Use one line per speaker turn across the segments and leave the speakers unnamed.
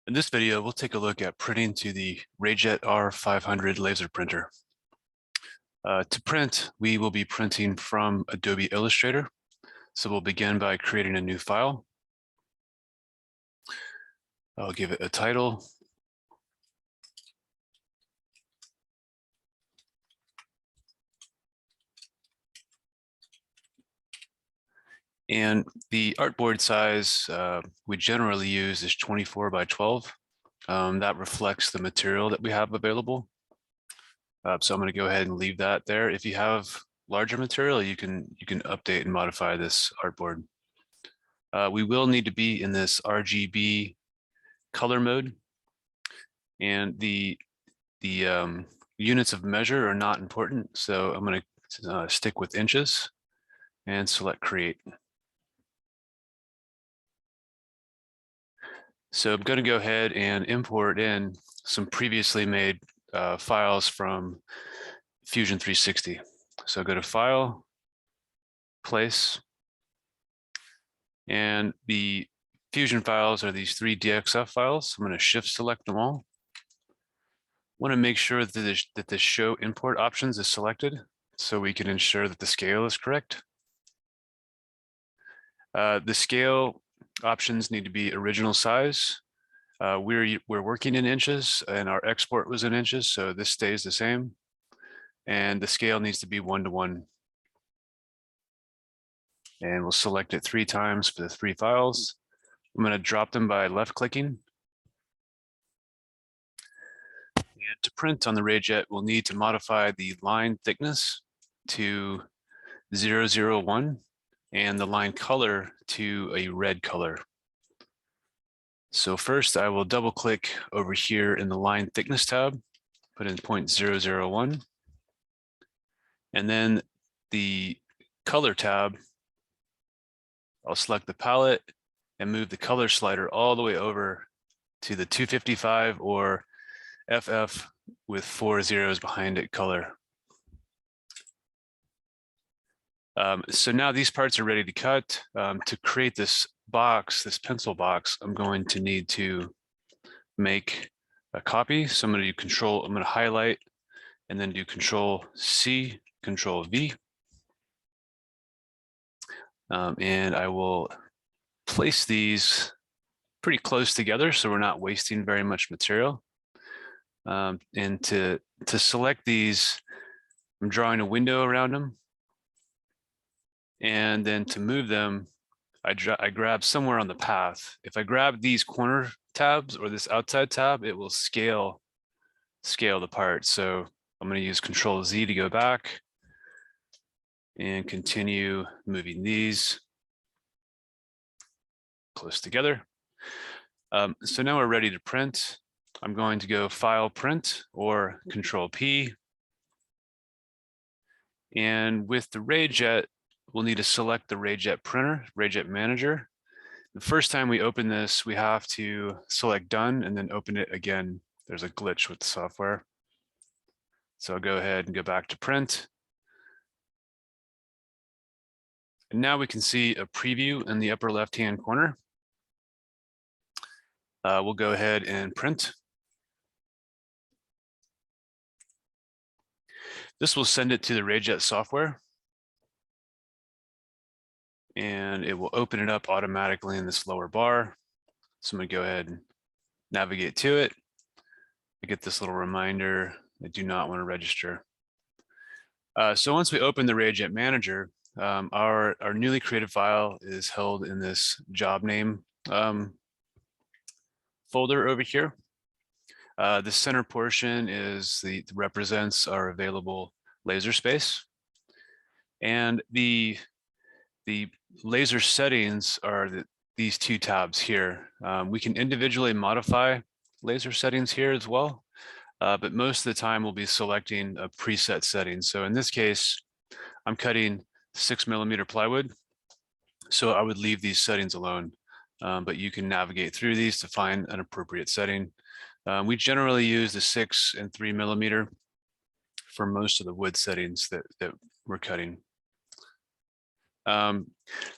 In this video, we'll take a look at printing to the RayJet R500 laser printer. To print, we will be printing from Adobe Illustrator. So we'll begin by creating a new file. I'll give it a title. And the artboard size we generally use is 24 by 12. That reflects the material that we have available. So I'm going to go ahead and leave that there. If you have larger material, you can update and modify this artboard. We will need to be in this RGB color mode, and the units of measure are not important. So I'm going to stick with inches and select create. So I'm going to go ahead and import in some previously made files from Fusion 360. So go to File, Place, and the Fusion files are these 3 DXF files. I'm going to shift select them all. Want to make sure that the Show Import options is selected so we can ensure that the scale is correct. The scale options need to be original size. We're working in inches and our export was in inches, so this stays the same. And the scale needs to be 1:1. And we'll select it 3 times for the 3 files. I'm going to drop them by left clicking. And to print on the RayJet, we'll need to modify the line thickness to 001 and the line color to a red color. So first I will double click over here in the line thickness tab, put in 0.001, and then the color tab, I'll select the palette and move the color slider all the way over to the 255 or FF with 4 zeros behind it color. So now these parts are ready to cut. To create this box, this pencil box, I'm going to need to make a copy. So I'm going to highlight and then do Control C, Control V. And I will place these pretty close together so we're not wasting very much material. And to select these, I'm drawing a window around them. And then to move them, I grab somewhere on the path. If I grab these corner tabs or this outside tab, it will scale the part. So I'm going to use Control Z to go back and continue moving these close together. So now we're ready to print. I'm going to go File, Print, or Control P. And with the RayJet, we'll need to select the RayJet printer, RayJet Manager. The first time we open this, we have to select Done and then open it again. There's a glitch with the software. So I'll go ahead and go back to Print. And now we can see a preview in the upper left-hand corner. We'll go ahead and print. This will send it to the RayJet software. And it will open it up automatically in this lower bar. So I'm going to go ahead and navigate to it. I get this little reminder, I do not want to register. So once we open the RayJet Manager, our newly created file is held in this job name folder over here. The center portion is represents our available laser space. And the laser settings are these 2 tabs here. We can individually modify laser settings here as well, but most of the time we'll be selecting a preset setting. So in this case, I'm cutting 6mm plywood, so I would leave these settings alone, but you can navigate through these to find an appropriate setting. We generally use the 6 and 3mm for most of the wood settings that we're cutting.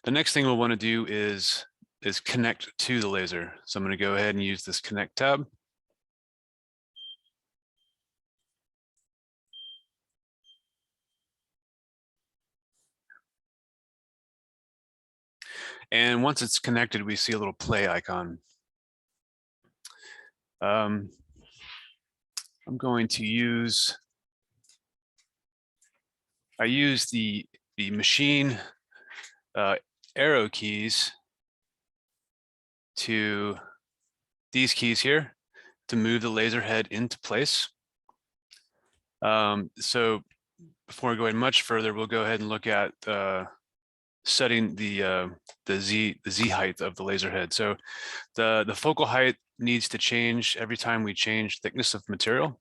The next thing we'll want to do is is connect to the laser. So I'm going to go ahead and use this connect tab. And once it's connected, we see a little play icon. I'm going to use, I use the machine arrow keys to these keys here to move the laser head into place. So before going much further, we'll go ahead and look at setting the Z height of the laser head. So the focal height needs to change every time we change thickness of material.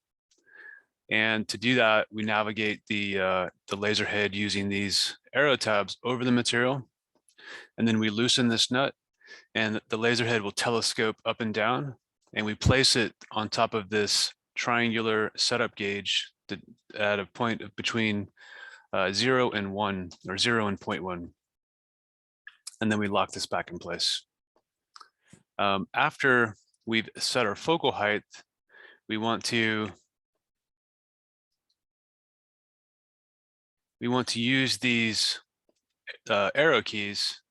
And to do that, we navigate the laser head using these arrow tabs over the material. And then we loosen this nut and the laser head will telescope up and down. And we place it on top of this triangular setup gauge at a point between 0 and 1, or 0 and 0.1. And then we lock this back in place. After we've set our focal height, we want to use these arrow keys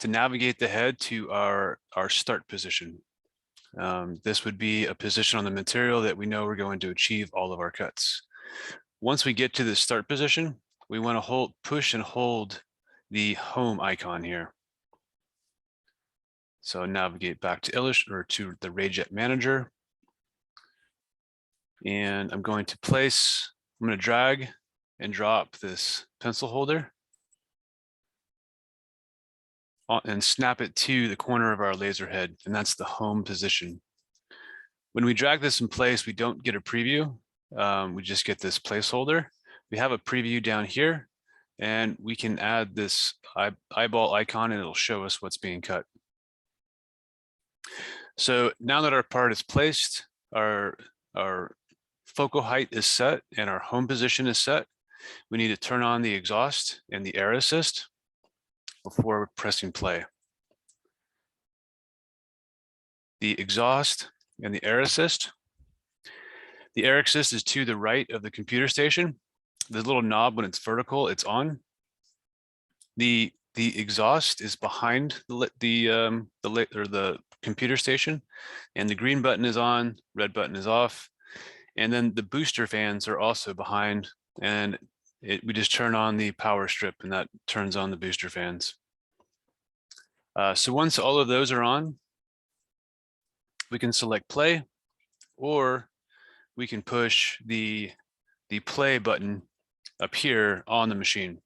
to navigate the head to our start position. This would be a position on the material that we know we're going to achieve all of our cuts. Once we get to the start position, we want to push and hold the home icon here. So navigate back to to the RayJet manager. And I'm going to drag and drop this pencil holder and snap it to the corner of our laser head, and that's the home position. When we drag this in place, we don't get a preview. We just get this placeholder. We have a preview down here, and we can add this eyeball icon, and it'll show us what's being cut. So now that our part is placed, our focal height is set, and our home position is set, we need to turn on the exhaust and the air assist before pressing play. The exhaust and the air assist. The air assist is to the right of the computer station. The little knob, when it's vertical, it's on. The exhaust is behind the computer station, and the green button is on, red button is off. And then the booster fans are also behind, and we just turn on the power strip and that turns on the booster fans. So once all of those are on, we can select play, or we can push the play button up here on the machine.